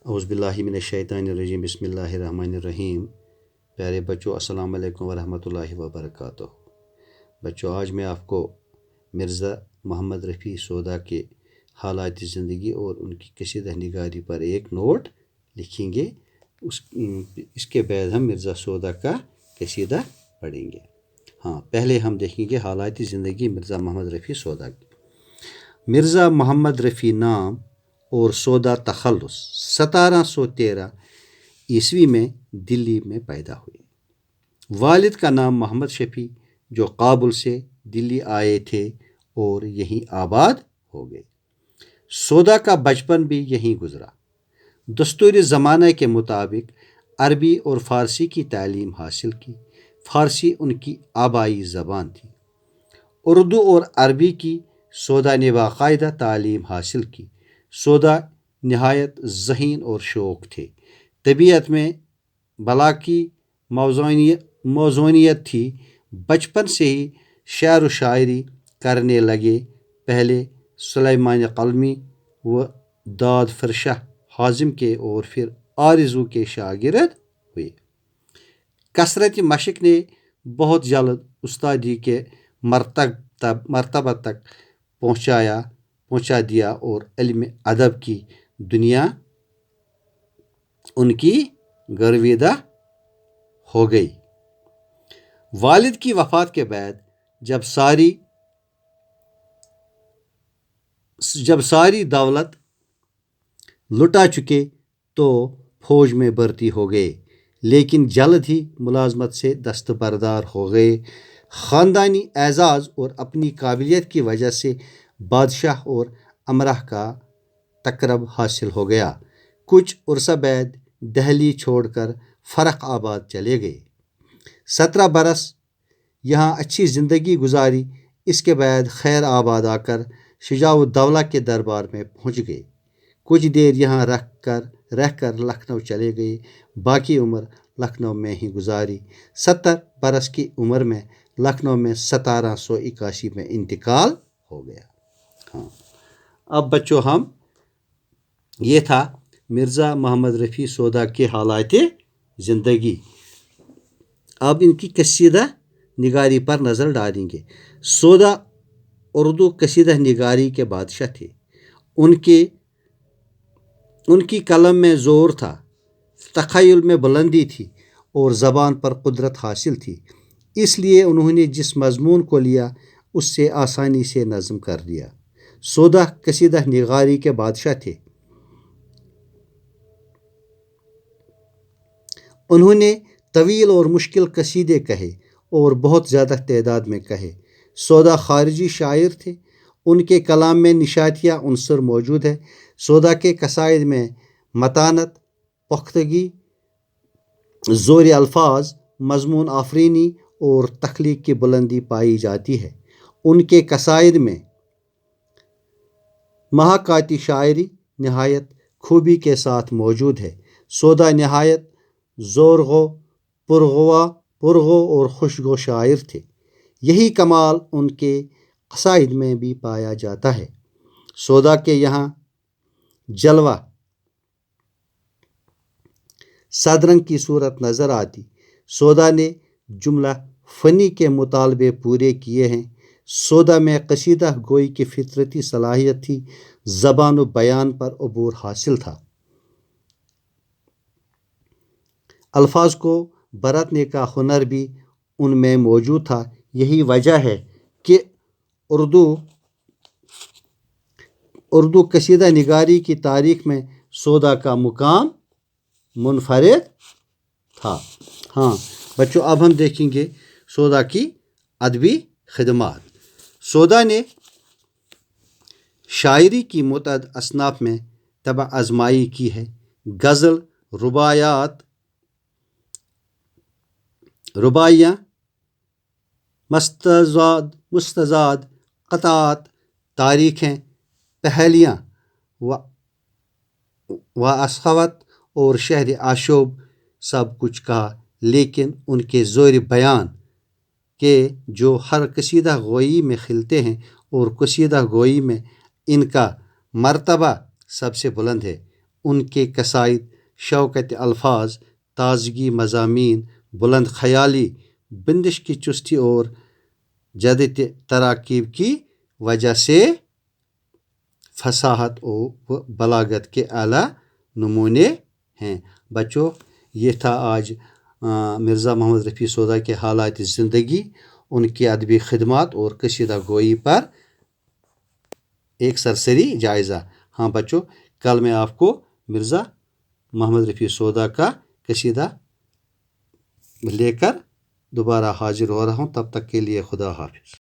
اعوذ باللہ من الشیطان الرجیم، بسم اللہ الرحمن الرحیم۔ پیارے بچوں، السلام علیکم ورحمۃ اللہ وبرکاتہ۔ بچوں، آج میں آپ کو مرزا محمد رفیع سودا کے حالات زندگی اور ان کی قصیدہ نگاری پر ایک نوٹ لکھیں گے۔ اس کے بعد ہم مرزا سودا کا قصیدہ پڑھیں گے۔ پہلے ہم دیکھیں گے حالات زندگی مرزا محمد رفیع سودا کی۔ مرزا محمد رفیع نام اور سودا تخلص 1713 عیسوی میں دلی میں پیدا ہوئے۔ والد کا نام محمد شفیع، جو کابل سے دلی آئے تھے اور یہیں آباد ہو گئے۔ سودا کا بچپن بھی یہیں گزرا۔ دستور زمانہ کے مطابق عربی اور فارسی کی تعلیم حاصل کی۔ فارسی ان کی آبائی زبان تھی۔ اردو اور عربی کی سودا نے باقاعدہ تعلیم حاصل کی۔ سودا نہایت ذہین اور شوق تھے۔ طبیعت میں بلا کی موزونیت تھی۔ بچپن سے ہی شعر و شاعری کرنے لگے۔ پہلے سلیمان قلمی و داد فرشہ حازم کے اور پھر آرزو کے شاگرد ہوئے۔ کثرت مشق نے بہت جلد استادی کے مرتبہ تک پہنچا دیا اور علم ادب کی دنیا ان کی گرویدہ ہو گئی۔ والد کی وفات کے بعد جب ساری دولت لٹا چکے تو فوج میں بھرتی ہو گئے، لیکن جلد ہی ملازمت سے دستبردار ہو گئے۔ خاندانی اعزاز اور اپنی قابلیت کی وجہ سے بادشاہ اور امراء کا تقرب حاصل ہو گیا۔ کچھ عرصہ بعد دہلی چھوڑ کر فرخ آباد چلے گئے۔ 17 برس یہاں اچھی زندگی گزاری۔ اس کے بعد خیر آباد آ کر شجاع الدولہ کے دربار میں پہنچ گئے۔ کچھ دیر یہاں رہ کر لکھنؤ چلے گئے۔ باقی عمر لکھنؤ میں ہی گزاری۔ 70 برس کی عمر میں لکھنؤ میں 1781 میں انتقال ہو گیا۔ اب بچوں، یہ تھا مرزا محمد رفیع سودا کے حالات زندگی۔ اب ان کی قصیدہ نگاری پر نظر ڈالیں گے۔ سودا اردو قصیدہ نگاری کے بادشاہ تھے۔ ان کی قلم میں زور تھا، تخیل میں بلندی تھی اور زبان پر قدرت حاصل تھی۔ اس لیے انہوں نے جس مضمون کو لیا اس سے آسانی سے نظم کر دیا۔ سودا قصیدہ نگاری کے بادشاہ تھے۔ انہوں نے طویل اور مشکل قصیدے کہے اور بہت زیادہ تعداد میں کہے۔ سودا خارجی شاعر تھے۔ ان کے کلام میں نشاتیہ عنصر موجود ہے۔ سودا کے قصائد میں متانت، پختگی، زور الفاظ، مضمون آفرینی اور تخلیق کی بلندی پائی جاتی ہے۔ ان کے قصائد میں محاکاتی شاعری نہایت خوبی کے ساتھ موجود ہے۔ سودا نہایت پرغو اور خوشگو شاعر تھے۔ یہی کمال ان کے قصائد میں بھی پایا جاتا ہے۔ سودا کے یہاں جلوہ صدرنگ کی صورت نظر آتی۔ سودا نے جملہ فنی کے مطالبے پورے کیے ہیں۔ سودا میں قصیدہ گوئی کی فطرتی صلاحیت تھی۔ زبان و بیان پر عبور حاصل تھا۔ الفاظ کو برتنے کا ہنر بھی ان میں موجود تھا۔ یہی وجہ ہے کہ اردو قصیدہ نگاری کی تاریخ میں سودا کا مقام منفرد تھا۔ بچوں، اب ہم دیکھیں گے سودا کی ادبی خدمات۔ سودا نے شاعری کی متعدد اصناف میں طبع آزمائی کی ہے۔ غزل، رباعیاں، مستزاد، قطعات، تاریخیں، پہیلیاں و اسخوت اور شہر آشوب سب کچھ کہا، لیکن ان کے زور بیان کے جو ہر قصیدہ گوئی میں کھلتے ہیں اور قصیدہ گوئی میں ان کا مرتبہ سب سے بلند ہے، ان کے قصائد شوکت الفاظ، تازگی مضامین، بلند خیالی، بندش کی چستی اور جدید تراکیب کی وجہ سے فصاحت و بلاغت کے اعلیٰ نمونے ہیں۔ بچوں، یہ تھا آج مرزا محمد رفیع سودا کے حالات زندگی، ان کی ادبی خدمات اور قصیدہ گوئی پر ایک سرسری جائزہ۔ ہاں بچوں، کل میں آپ کو مرزا محمد رفیع سودا کا قصیدہ لے کر دوبارہ حاضر ہو رہا ہوں، تب تک کے لیے خدا حافظ۔